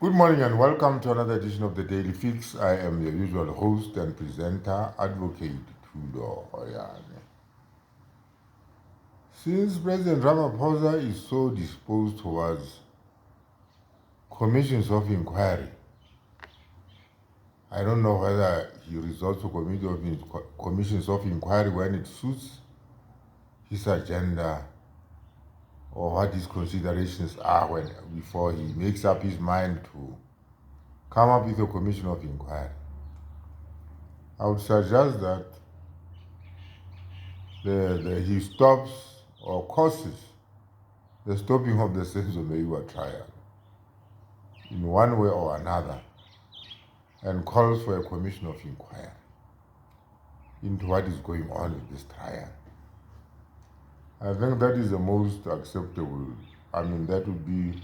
Good morning and welcome to another edition of the Daily Fix. I am your usual host and presenter, Advocate Tudo Oyane. Since President Ramaphosa is so disposed towards commissions of inquiry, I don't know whether he resorts to commissions of inquiry when it suits his agenda or what his considerations are before he makes up his mind to come up with a commission of inquiry. I would suggest that he stops or causes the stopping of the Senzo MEYIWA trial in one way or another and calls for a commission of inquiry into what is going on with this trial. I think that is the most acceptable, that would be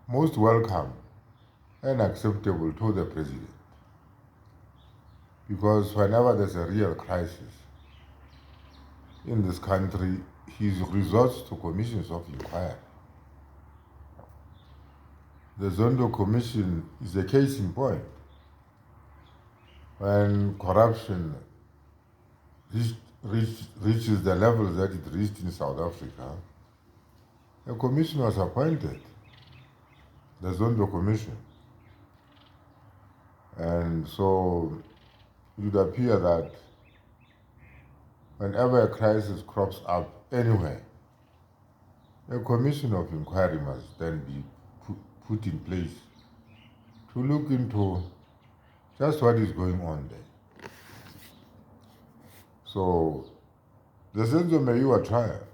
most welcome and acceptable to the president. Because whenever there's a real crisis in this country, he resorts to commissions of inquiry. The Zondo Commission is a case in point. When corruption reaches the levels that it reached in South Africa, a commission was appointed, the Zondo Commission. And so it would appear that whenever a crisis crops up anywhere, a commission of inquiry must then be put in place to look into just what is going on there. So the Senzo MEYIWA trial,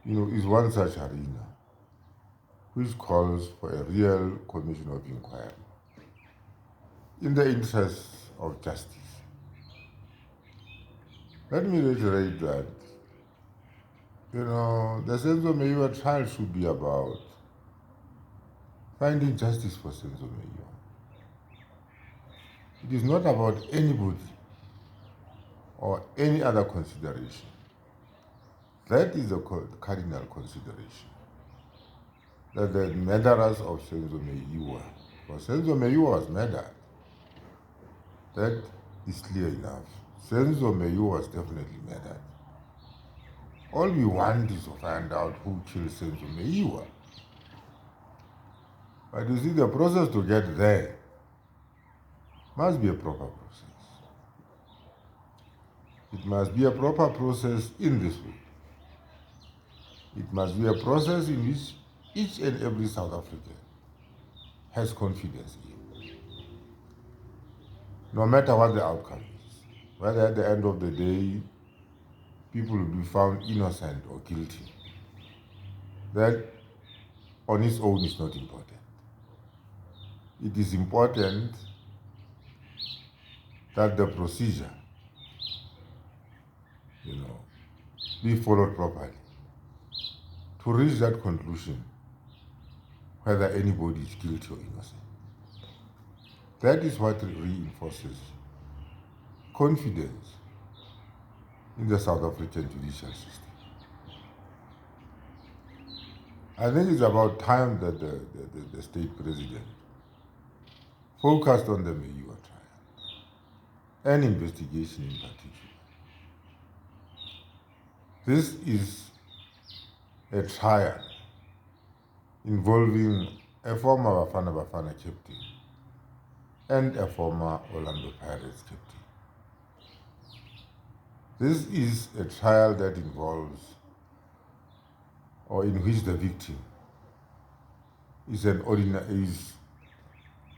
is one such arena which calls for a real commission of inquiry in the interests of justice. Let me reiterate that, the Senzo MEYIWA trial should be about finding justice for Senzo MEYIWA. It is not about anybody or any other consideration. That is the cardinal consideration. That the murderers of Senzo MEYIWA, for Senzo MEYIWA was murdered. That is clear enough. Senzo MEYIWA was definitely murdered. All we want is to find out who killed Senzo MEYIWA. But you see, the process to get there must be a proper process. It must be a proper process in this way. It must be a process in which each and every South African has confidence in, no matter what the outcome is. Whether at the end of the day, people will be found innocent or guilty. That on its own is not important. It is important that the procedure, be followed properly to reach that conclusion, whether anybody is guilty or innocent. That is what reinforces confidence in the South African judicial system. I think it's about time that the state president focused on the MEYIWA trial and investigation in particular. This is a trial involving a former Bafana captain and a former Orlando Pirates captain. This is a trial that involves, or in which the victim is a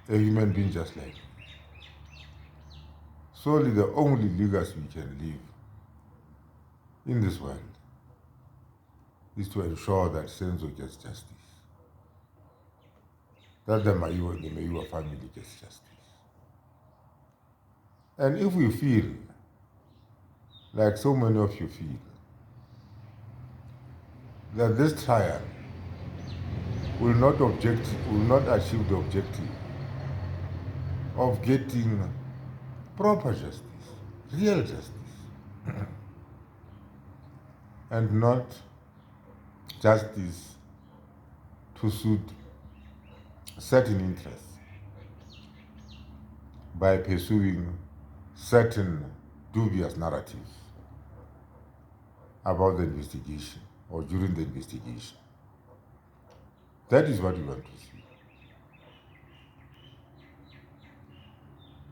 human being just like me. Solely the only legacy we can leave in this world is to ensure that Senzo gets justice, that the MEYIWA family gets justice. And if we feel, like so many of you feel, that this trial will not achieve the objective of getting proper justice, real justice, and not justice to suit certain interests by pursuing certain dubious narratives about the investigation or during the investigation. That is what we want to see.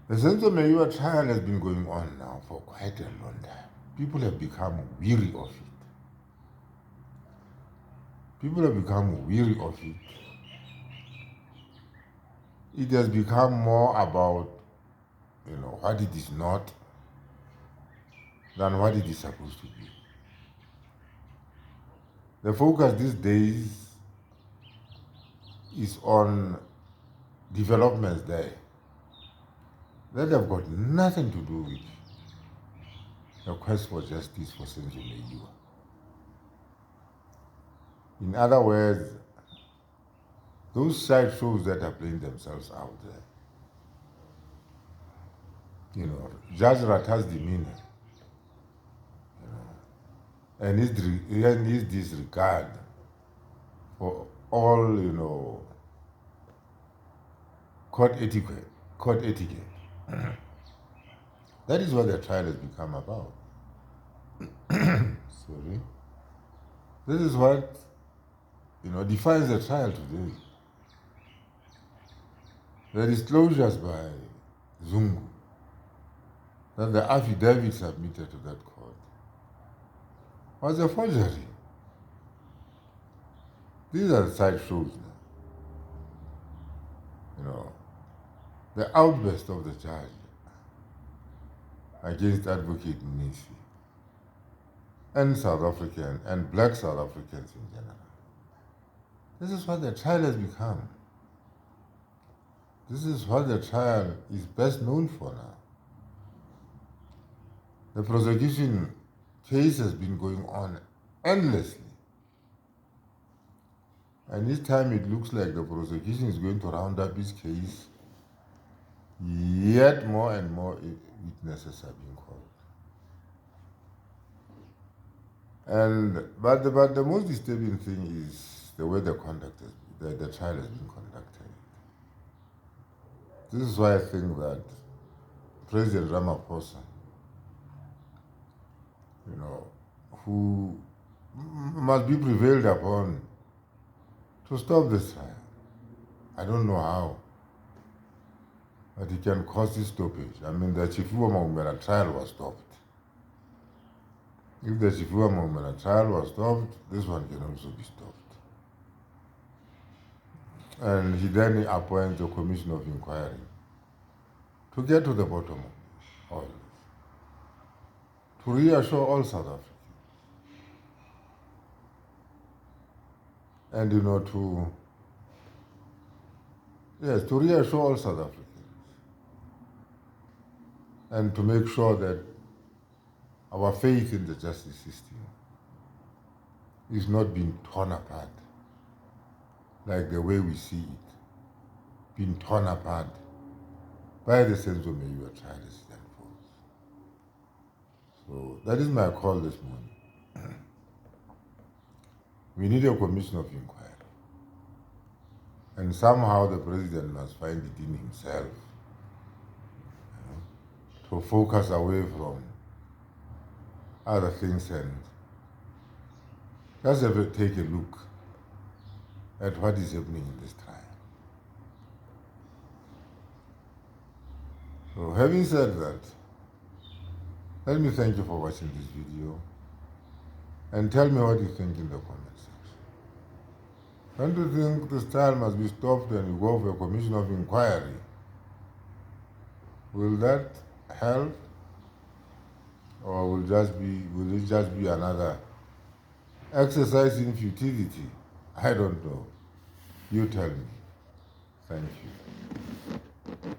The Senzo MEYIWA trial has been going on now for quite a long time. People have become weary of it. People have become weary of it. It has become more about, what it is not than what it is supposed to be. The focus these days is on developments there that have got nothing to do with the quest for justice for Senzo MEYIWA. In other words, those side shows that are playing themselves out there. Judge Rata's demeanor, and his disregard for all, court etiquette. That is what the trial has become about. Sorry. This is what, defines the trial today. The disclosures by Zungu that the affidavit submitted to that court was a forgery. These are the side shows now. The outburst of the judge against Advocate Nisi and South African and black South Africans in general. This is what the trial has become. This is what the trial is best known for now. The prosecution case has been going on endlessly. And this time it looks like the prosecution is going to round up its case. Yet more and more witnesses are being called. But the most disturbing thing is the way the trial has been conducted. This is why I think that President Ramaphosa, who must be prevailed upon to stop this trial. I don't know how, but he can cause this stoppage. I mean, the Chifuwa Maumela trial was stopped. If the Chifuwa Maumela trial was stopped, this one can also be stopped. And he then appoints a commission of inquiry to get to the bottom of all this, to reassure all South Africans. And to reassure all South Africans and to make sure that our faith in the justice system is not being torn apart like the way we see it, being torn apart by the Senzo MEYIWA trial as it unfolds. So that is my call this morning. We need a commission of inquiry. And somehow the president must find it in himself to focus away from other things and just take a look at what is happening in this trial. So having said that, let me thank you for watching this video and tell me what you think in the comment section. Don't you think this trial must be stopped and you go for a commission of inquiry? Will that help? Or will it just be another exercise in futility? I don't know. You tell me. Thank you.